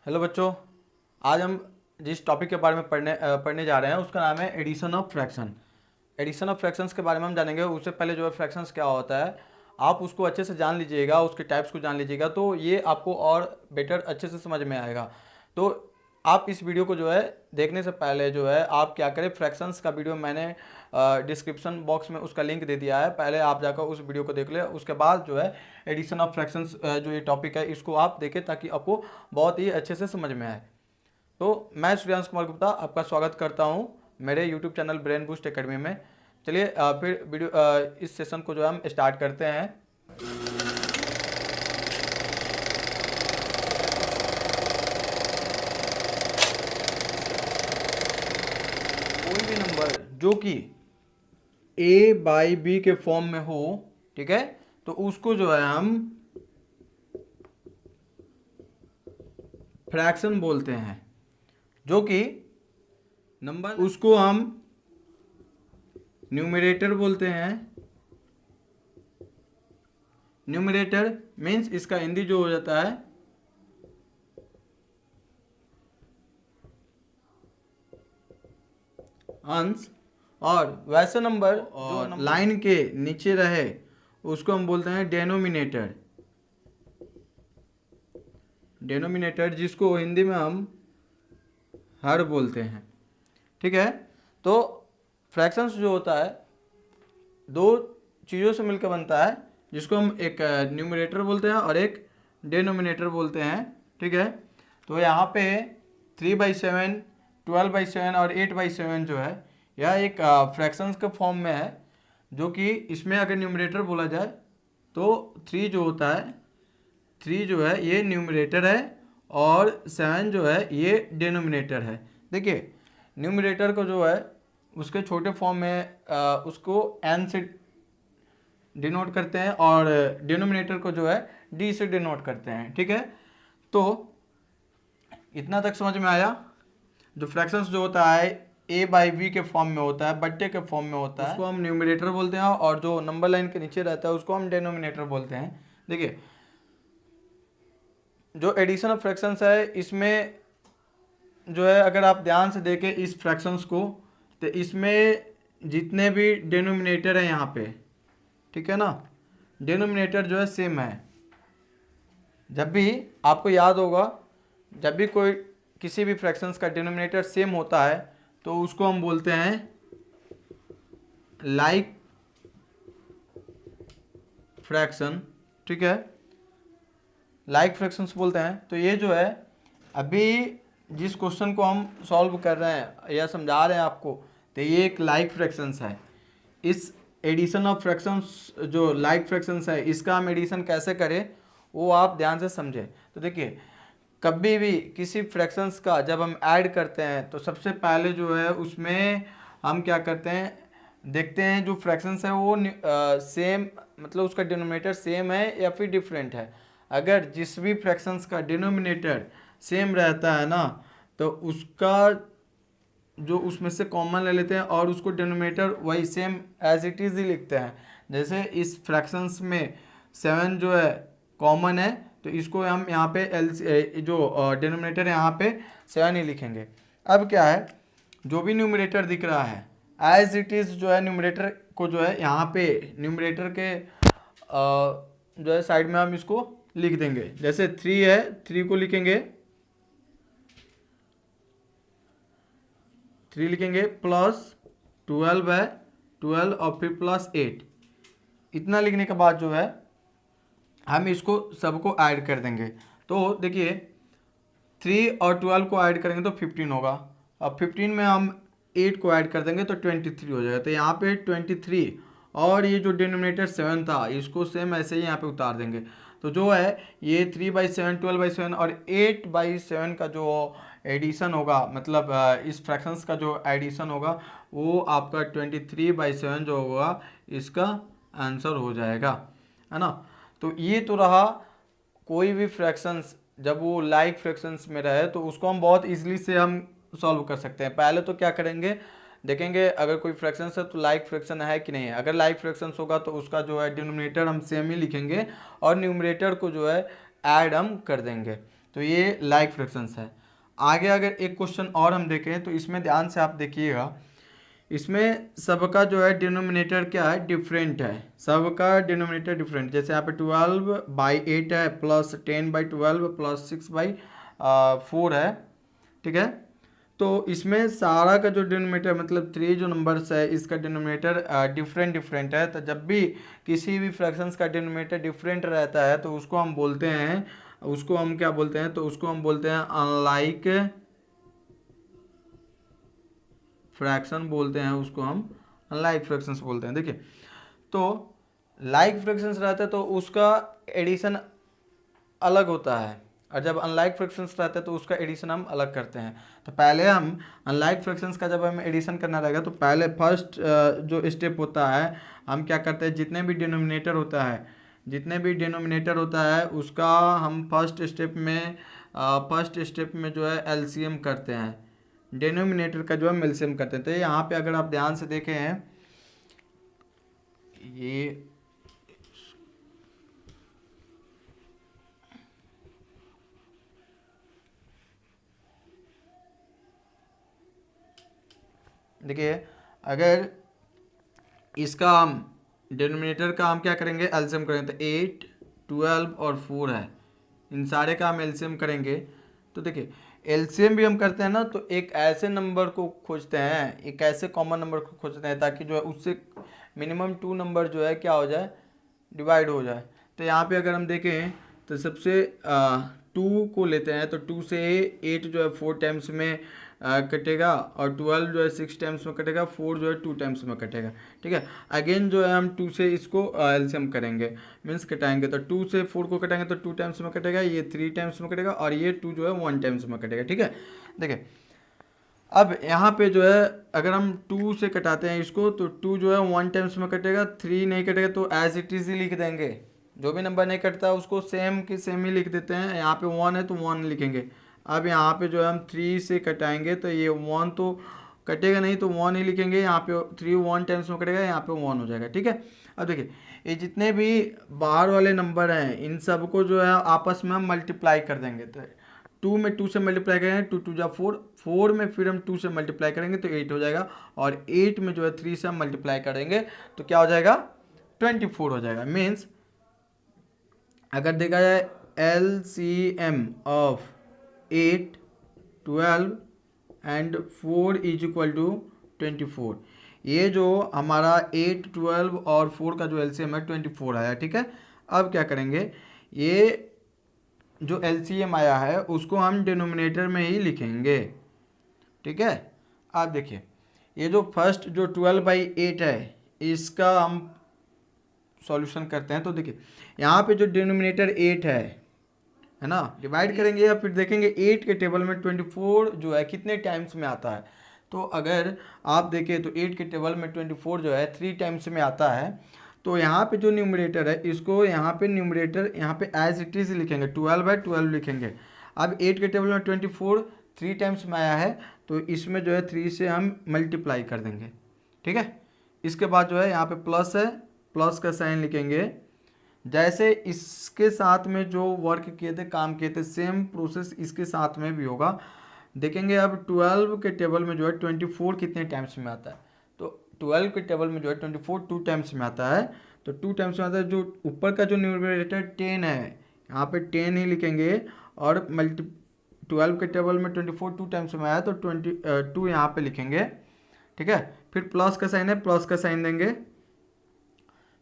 Hello बच्चों। आज हम जिस टॉपिक के बारे में पढ़ने जा रहे हैं उसका नाम है addition of fraction. Addition of fractions के बारे में हम जानेंगे। उससे पहले जो है फ्रैक्शंस क्या होता है आप उसको अच्छे से जान लीजिएगा, उसके टाइप्स को जान लीजिएगा तो ये आपको और बेटर अच्छे से समझ में आएगा। तो आप इस वीडियो को जो है देखने से पहले जो है आप क्या करें, फ्रैक्शंस का वीडियो मैंने डिस्क्रिप्शन बॉक्स में उसका लिंक दे दिया है, पहले आप जाकर उस वीडियो को देख ले। उसके बाद जो है एडिशन ऑफ फ्रैक्शंस जो ये टॉपिक है इसको आप देखें ताकि आपको बहुत ही अच्छे से समझ में आए। तो मैं सूर्यांश कुमार गुप्ता आपका स्वागत करता हूं मेरे YouTube channel brain boost academy में। चलिए फिर वीडियो इस सेशन को जो है हम स्टार्ट करते हैं। कोई भी नंबर जो कि a बाई बी के फॉर्म में हो, ठीक है, तो उसको जो है हम फ्रैक्शन बोलते हैं। जो कि नंबर उसको हम न्यूमरेटर बोलते हैं। न्यूमरेटर मीन्स इसका हिंदी जो हो जाता है अंश, और वैसे नंबर जो लाइन के नीचे रहे उसको हम बोलते हैं डेनोमिनेटर। डेनोमिनेटर जिसको हिंदी में हम हर बोलते हैं, ठीक है। तो फ्रैक्शंस जो होता है दो चीज़ों से मिलकर बनता है, जिसको हम एक न्यूमरेटर बोलते हैं और एक डेनोमिनेटर बोलते हैं, ठीक है। तो यहाँ पे 3/7, 12/7 और 8/7 जो है यह एक फ्रैक्शंस के फॉर्म में है। जो कि इसमें अगर न्यूमरेटर बोला जाए तो 3 जो होता है, 3 जो है ये न्यूमरेटर है और 7 जो है ये डेनोमिनेटर है। देखिए न्यूमरेटर को जो है उसके छोटे फॉर्म में उसको n से डिनोट करते हैं और डिनोमिनेटर को जो है d से डिनोट करते हैं, ठीक है। तो इतना तक समझ में आया। जो फ्रैक्शंस जो होता है a बाई बी के फॉर्म में होता है, बट्टे के फॉर्म में होता है, उसको हम न्यूमरेटर बोलते हैं और जो नंबर लाइन के नीचे रहता है उसको हम डेनोमिनेटर बोलते हैं। देखिए जो एडिशन ऑफ फ्रैक्शंस है इसमें जो है अगर आप ध्यान से देखें इस फ्रैक्शंस को तो इसमें जितने भी डेनोमिनेटर है यहाँ पे, ठीक है ना, डेनोमिनेटर जो है सेम है। जब भी आपको याद होगा जब भी कोई किसी भी फ्रैक्शंस का डिनोमिनेटर सेम होता है तो उसको हम बोलते हैं लाइक फ्रैक्शन, ठीक है, लाइक फ्रैक्शंस बोलते हैं। तो ये जो है अभी जिस क्वेश्चन को हम सॉल्व कर रहे हैं या समझा रहे हैं आपको, तो ये एक लाइक फ्रैक्शंस है। इस एडिशन ऑफ फ्रैक्शंस जो लाइक फ्रैक्शंस है इसका हम एडिशन कैसे करें वो आप ध्यान से समझें। तो देखिए कभी भी किसी फ्रैक्शंस का जब हम ऐड करते हैं तो सबसे पहले जो है उसमें हम क्या करते हैं, देखते हैं जो फ्रैक्शंस है वो सेम, मतलब उसका डिनोमिनेटर सेम है या फिर डिफरेंट है। अगर जिस भी फ्रैक्शंस का डिनोमिनेटर सेम रहता है ना तो उसका जो उसमें से कॉमन ले लेते हैं और उसको डिनोमिनेटर वही सेम एज इट इज़ ही लिखते हैं। जैसे इस फ्रैक्शंस में 7 जो है कॉमन है तो इसको हम यहाँ पे जो डिनोमिनेटर है यहाँ पे 7 ही लिखेंगे। अब क्या है, जो भी न्यूमरेटर दिख रहा है एज इट इज़ जो है न्यूमरेटर को जो है यहाँ पे न्यूमरेटर के जो है साइड में हम इसको लिख देंगे। जैसे 3 है, 3 को लिखेंगे 3 लिखेंगे प्लस 12 है 12 और फिर प्लस 8। इतना लिखने के बाद जो है हम इसको सबको ऐड कर देंगे। तो देखिए 3 और 12 को ऐड करेंगे तो 15 होगा। अब 15 में हम 8 को ऐड कर देंगे तो 23 हो जाएगा। तो यहाँ पे 23 और ये जो डिनोमिनेटर 7 था इसको सेम ऐसे ही यहाँ पे उतार देंगे। तो जो है ये 3/7, 12/7 और 8/7 का जो एडिशन होगा, मतलब इस फ्रैक्शंस का जो एडिशन होगा वो आपका 23/7 जो होगा इसका आंसर हो जाएगा, है ना। तो ये तो रहा कोई भी फ्रैक्शंस जब वो लाइक फ्रैक्शंस में रहे तो उसको हम बहुत इजीली से हम सॉल्व कर सकते हैं। पहले तो क्या करेंगे, देखेंगे अगर कोई फ्रैक्शंस है तो लाइक फ्रैक्शन है कि नहीं है। अगर लाइक फ्रैक्शंस होगा तो उसका जो है डिनोमिनेटर हम सेम ही लिखेंगे और न्यूमरेटर को जो है ऐड हम कर देंगे। तो ये लाइक फ्रैक्शंस है। आगे अगर एक क्वेश्चन और हम देखें तो इसमें ध्यान से आप देखिएगा, इसमें सबका जो है डिनोमिनेटर क्या है, डिफरेंट है। सबका डिनोमिनेटर डिफरेंट, जैसे यहाँ पे 12/8 है प्लस 10/12 प्लस 6/4 है, ठीक है। तो इसमें सारा का जो डिनोमिनेटर मतलब 3 जो नंबर्स है इसका डिनोमिनेटर डिफरेंट डिफरेंट है। तो जब भी किसी भी फ्रैक्शंस का डिनोमिनेटर डिफरेंट रहता है तो उसको हम बोलते हैं, उसको हम क्या बोलते हैं, तो उसको हम बोलते हैं अनलाइक फ्रैक्शन बोलते हैं, उसको हम अनलाइक फ्रैक्शंस बोलते हैं। देखिए, तो लाइक फ्रैक्शंस रहता है तो उसका एडिशन अलग होता है, और जब अनलाइक फ्रैक्शंस रहते हैं तो उसका एडिशन हम अलग करते हैं। तो पहले हम अनलाइक फ्रैक्शंस का जब हमें एडिशन करना रहेगा तो पहले फर्स्ट जो स्टेप होता है, हम क्या करते हैं, जितने भी डिनोमिनेटर होता है, जितने भी डिनोमिनेटर होता है उसका हम फर्स्ट स्टेप में जो है एलसीएम करते हैं, डिनोमिनेटर का जो है एलसीएम करते हैं। तो यहाँ पे अगर आप ध्यान से देखें हैं, ये देखिए, अगर इसका हम डिनोमिनेटर का हम क्या करेंगे, एलसीएम करेंगे, तो 8, 12 और 4 है, इन सारे का हम एलसीएम करेंगे। तो देखिए, एलसीएम भी हम करते हैं ना, तो एक ऐसे नंबर को खोजते हैं, एक ऐसे कॉमन नंबर को खोजते हैं ताकि जो है उससे मिनिमम 2 नंबर जो है क्या हो जाए, डिवाइड हो जाए। तो यहाँ पे अगर हम देखें तो सबसे 2 को लेते हैं, तो 2 से 8 जो है 4 टाइम्स में कटेगा, और 12 जो है 6 टाइम्स में कटेगा, 4 जो है 2 टाइम्स में कटेगा, ठीक है। अगेन जो है हम 2 से इसको एलसीएम करेंगे, मीन्स कटाएंगे, तो 2 से 4 को कटाएंगे तो 2 टाइम्स में कटेगा, ये 3 टाइम्स में कटेगा, और ये 2 जो है 1 टाइम्स में कटेगा, ठीक है। देखिए, अब यहाँ पे जो है अगर हम 2 से कटाते हैं इसको, तो 2 जो है 1 टाइम्स में कटेगा, 3 नहीं कटेगा तो एज इट इज ही लिख देंगे, जो भी नंबर नहीं कटता उसको सेम की सेम ही लिख देते हैं। यहाँ पे 1 है तो 1 लिखेंगे। अब यहाँ पे जो है हम 3 से कटाएंगे तो ये 1 तो कटेगा नहीं, तो 1 ही लिखेंगे, यहाँ पे 3 1 टाइम्स में कटेगा, यहाँ पे 1 हो जाएगा, ठीक है। अब देखिए, ये जितने भी बाहर वाले नंबर हैं इन सबको जो है आपस में हम मल्टीप्लाई कर देंगे। तो 2 में 2 से मल्टीप्लाई करेंगे, 2 2 जा 4, 4 में फिर हम 2 से मल्टीप्लाई करेंगे तो 8 हो जाएगा, और 8 में जो है 3 से हम मल्टीप्लाई करेंगे तो क्या हो जाएगा, 24 हो जाएगा। मीन्स अगर देखा जाए LCM of 8, 12 and 4 is equal to 24, ये जो हमारा 8, 12 और 4 का जो एलसीएम है 24 आया, ठीक है। अब क्या करेंगे, ये जो एलसीएम आया है उसको हम डिनोमिनेटर में ही लिखेंगे, ठीक है। आप देखिए, ये जो फर्स्ट जो 12/8 है इसका हम सॉल्यूशन करते हैं। तो देखिए, यहाँ पे जो डिनोमिनेटर 8 है ना, डिवाइड करेंगे या फिर देखेंगे 8 के टेबल में 24 जो है कितने टाइम्स में आता है। तो अगर आप देखें तो 8 के टेबल में 24 जो है 3 टाइम्स में आता है। तो यहाँ पे जो न्यूमरेटर है इसको यहाँ पे न्यूमरेटर यहाँ पे एज इट इज लिखेंगे, 12/12 लिखेंगे। अब 8 के टेबल में 24 3 टाइम्स में आया है, तो इसमें जो है 3 से हम मल्टीप्लाई कर देंगे, ठीक है। इसके बाद जो है यहाँ पे प्लस है, प्लस का साइन लिखेंगे। जैसे इसके साथ में जो वर्क किए थे, काम किए थे, सेम प्रोसेस इसके साथ में भी होगा। देखेंगे अब 12 के टेबल में जो है 24 कितने टाइम्स में आता है, तो 12 के टेबल में जो है 24 2 टाइम्स में आता है, तो 2 टाइम्स में आता है। जो ऊपर का जो न्यूमरेटर 10 है यहाँ पे 10 ही लिखेंगे, और 12 के टेबल में 24 2 टाइम्स में आया तो 2 यहाँ पे लिखेंगे, ठीक है। फिर प्लस का साइन है, प्लस का साइन देंगे।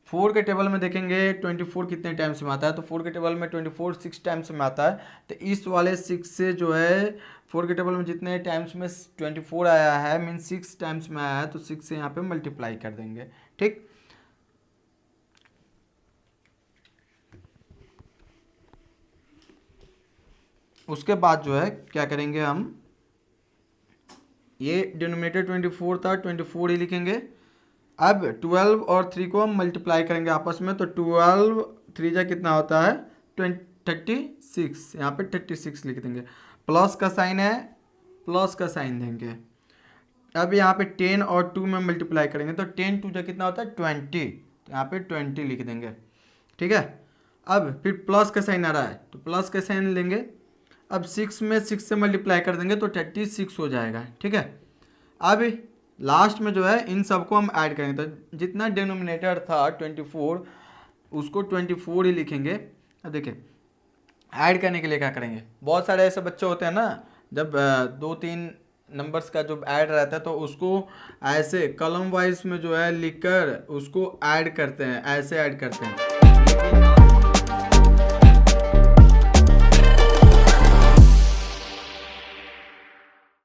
4 के टेबल में देखेंगे 24 कितने टाइम्स में आता है, तो 4 के टेबल में 24 6 टाइम्स में आता है। तो इस वाले 6 से जो है 4 के टेबल में जितने टाइम्स में 24 आया है मीन 6 टाइम्स में आया है, तो 6 से यहाँ पे मल्टीप्लाई कर देंगे, ठीक। उसके बाद जो है क्या करेंगे हम, ये डिनोमिनेटर 24 था, 24 ही लिखेंगे। अब 12 और 3 को हम मल्टीप्लाई करेंगे आपस में, तो 12 3 जा कितना होता है 36, यहाँ पे 36 लिख देंगे। प्लस का साइन है, प्लस का साइन देंगे। अब यहाँ पे 10 और 2 में मल्टीप्लाई करेंगे, तो 10 2 जा कितना होता है 20, तो यहाँ पे 20 लिख देंगे, ठीक है। अब फिर प्लस का साइन आ रहा है तो प्लस का साइन लेंगे। अब 6 में 6 से मल्टीप्लाई कर देंगे तो 36 हो जाएगा, ठीक है। अब लास्ट में जो है इन सबको हम ऐड करेंगे, तो जितना डिनोमिनेटर था 24 उसको 24 ही लिखेंगे। अब देखिए ऐड करने के लिए क्या करेंगे, बहुत सारे ऐसे बच्चे होते हैं ना, जब 2-3 नंबर्स का जो ऐड रहता है तो उसको ऐसे कॉलम वाइज में जो है लिखकर उसको ऐड करते हैं, ऐसे ऐड करते हैं, लेकिन